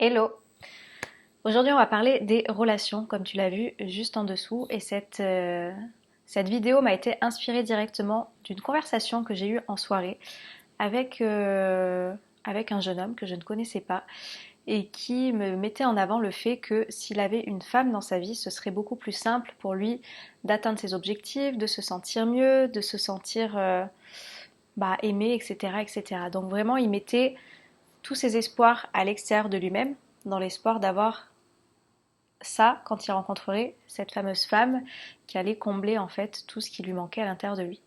Hello! Aujourd'hui, on va parler des relations, comme tu l'as vu juste en dessous. Et cette vidéo m'a été inspirée directement d'une conversation que j'ai eue en soirée avec, avec un jeune homme que je ne connaissais pas et qui me mettait en avant le fait que s'il avait une femme dans sa vie, ce serait beaucoup plus simple pour lui d'atteindre ses objectifs, de se sentir mieux, de se sentir aimé, etc., etc. Donc vraiment, il mettait tous ses espoirs à l'extérieur de lui-même, dans l'espoir d'avoir ça quand il rencontrerait cette fameuse femme qui allait combler en fait tout ce qui lui manquait à l'intérieur de lui.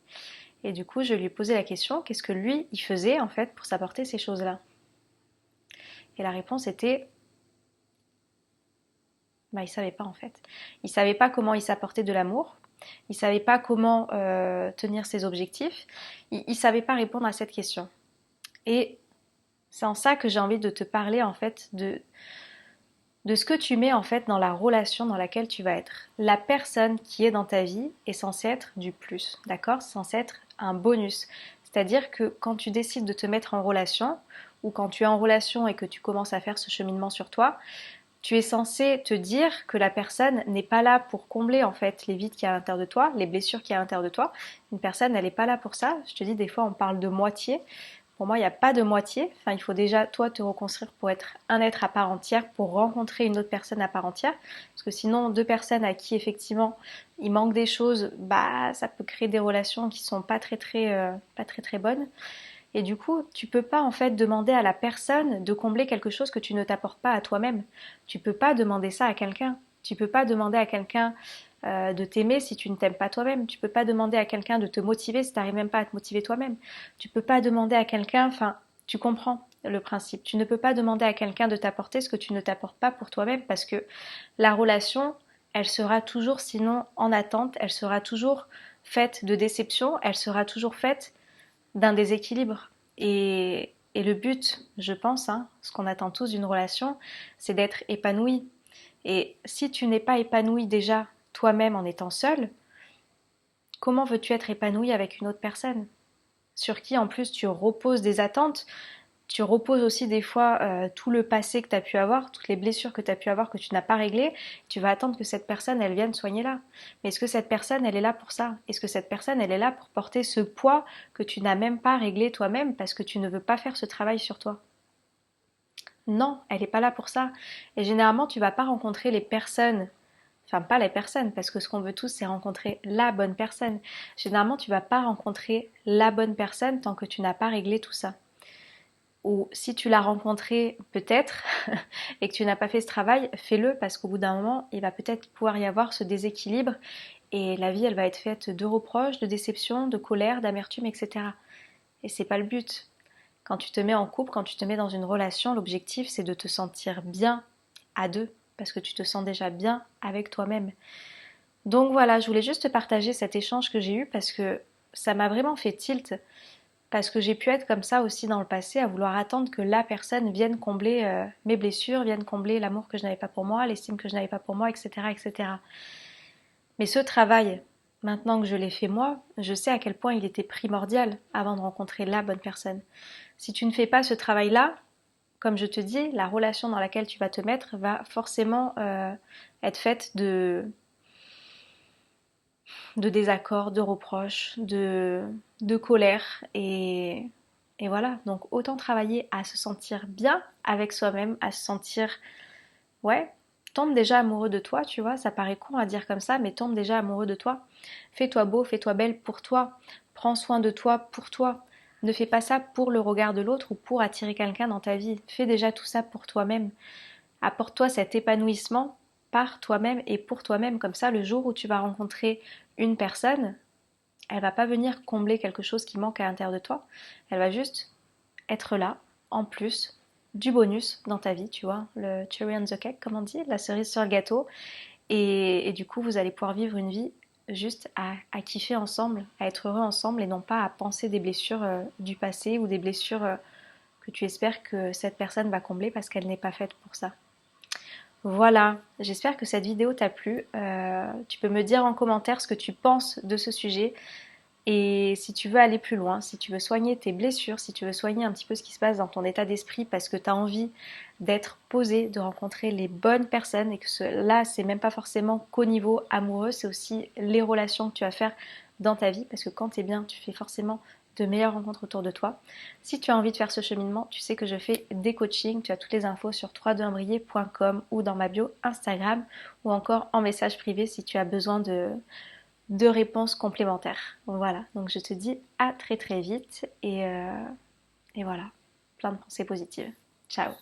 Et du coup, je lui ai posé la question, qu'est-ce que lui, il faisait en fait pour s'apporter ces choses-là? Et la réponse était, il savait pas en fait. Il savait pas comment il s'apportait de l'amour. Il savait pas comment tenir ses objectifs. Il savait pas répondre à cette question. Et c'est en ça que j'ai envie de te parler en fait de ce que tu mets en fait dans la relation dans laquelle tu vas être. La personne qui est dans ta vie est censée être du plus, d'accord? C'est censé être un bonus. C'est-à-dire que quand tu décides de te mettre en relation, ou quand tu es en relation et que tu commences à faire ce cheminement sur toi, tu es censé te dire que la personne n'est pas là pour combler en fait les vides qu'il y a à l'intérieur de toi, les blessures qu'il y a à l'intérieur de toi. Une personne, elle n'est pas là pour ça. Je te dis, des fois, on parle de moitié. Pour moi, il n'y a pas de moitié. Enfin, il faut déjà, toi, te reconstruire pour être un être à part entière, pour rencontrer une autre personne à part entière. Parce que sinon, deux personnes à qui, effectivement, il manque des choses, ça peut créer des relations qui sont pas très, très bonnes. Et du coup, tu peux pas, en fait, demander à la personne de combler quelque chose que tu ne t'apportes pas à toi-même. Tu peux pas demander ça à quelqu'un. Tu peux pas demander à quelqu'un de t'aimer si tu ne t'aimes pas toi-même. Tu peux pas demander à quelqu'un de te motiver si tu n'arrives même pas à te motiver toi-même. Tu peux pas demander à quelqu'un, enfin, tu comprends le principe. Tu ne peux pas demander à quelqu'un de t'apporter ce que tu ne t'apportes pas pour toi-même parce que la relation, elle sera toujours sinon en attente, elle sera toujours faite de déception, elle sera toujours faite d'un déséquilibre. Et le but, je pense, ce qu'on attend tous d'une relation, c'est d'être épanoui. Et si tu n'es pas épanoui déjà toi-même en étant seul, comment veux-tu être épanoui avec une autre personne sur qui en plus tu reposes des attentes, tu reposes aussi des fois tout le passé que tu as pu avoir, toutes les blessures que tu as pu avoir que tu n'as pas réglées, tu vas attendre que cette personne elle vienne soigner là. Mais est-ce que cette personne elle est là pour ça? Est-ce que cette personne elle est là pour porter ce poids que tu n'as même pas réglé toi-même parce que tu ne veux pas faire ce travail sur toi? Non, elle n'est pas là pour ça. Et généralement, tu vas pas rencontrer les personnes, enfin pas les personnes, parce que ce qu'on veut tous, c'est rencontrer la bonne personne. Généralement, tu vas pas rencontrer la bonne personne tant que tu n'as pas réglé tout ça. Ou si tu l'as rencontré peut-être et que tu n'as pas fait ce travail, fais-le parce qu'au bout d'un moment, il va peut-être pouvoir y avoir ce déséquilibre et la vie, elle va être faite de reproches, de déceptions, de colère, d'amertume, etc. Et c'est pas le but. Quand tu te mets en couple, quand tu te mets dans une relation, l'objectif c'est de te sentir bien à deux parce que tu te sens déjà bien avec toi-même. Donc voilà, je voulais juste te partager cet échange que j'ai eu parce que ça m'a vraiment fait tilt parce que j'ai pu être comme ça aussi dans le passé, à vouloir attendre que la personne vienne combler mes blessures, vienne combler l'amour que je n'avais pas pour moi, l'estime que je n'avais pas pour moi, etc., etc. Mais ce travail, maintenant que je l'ai fait moi, je sais à quel point il était primordial avant de rencontrer la bonne personne. Si tu ne fais pas ce travail-là, comme je te dis, la relation dans laquelle tu vas te mettre va forcément être faite de désaccords, de reproches, de colère. Et voilà, donc autant travailler à se sentir bien avec soi-même, à se sentir, ouais, tombe déjà amoureux de toi, tu vois, ça paraît con à dire comme ça, mais tombe déjà amoureux de toi. Fais-toi beau, fais-toi belle pour toi. Prends soin de toi pour toi. Ne fais pas ça pour le regard de l'autre ou pour attirer quelqu'un dans ta vie. Fais déjà tout ça pour toi-même. Apporte-toi cet épanouissement par toi-même et pour toi-même. Comme ça, le jour où tu vas rencontrer une personne, elle va pas venir combler quelque chose qui manque à l'intérieur de toi. Elle va juste être là, en plus du bonus dans ta vie, tu vois, le cherry on the cake, comme on dit, la cerise sur le gâteau. Et du coup, vous allez pouvoir vivre une vie juste à kiffer ensemble, à être heureux ensemble et non pas à penser des blessures du passé ou des blessures que tu espères que cette personne va combler parce qu'elle n'est pas faite pour ça. Voilà, j'espère que cette vidéo t'a plu. Tu peux me dire en commentaire ce que tu penses de ce sujet. Et si tu veux aller plus loin, si tu veux soigner tes blessures, si tu veux soigner un petit peu ce qui se passe dans ton état d'esprit parce que tu as envie d'être posé, de rencontrer les bonnes personnes et que là, c'est même pas forcément qu'au niveau amoureux, c'est aussi les relations que tu vas faire dans ta vie parce que quand tu es bien, tu fais forcément de meilleures rencontres autour de toi. Si tu as envie de faire ce cheminement, tu sais que je fais des coachings, tu as toutes les infos sur www.imbrier.com ou dans ma bio Instagram ou encore en message privé si tu as besoin de réponses complémentaires. Voilà, donc je te dis à très très vite et voilà, plein de pensées positives. Ciao.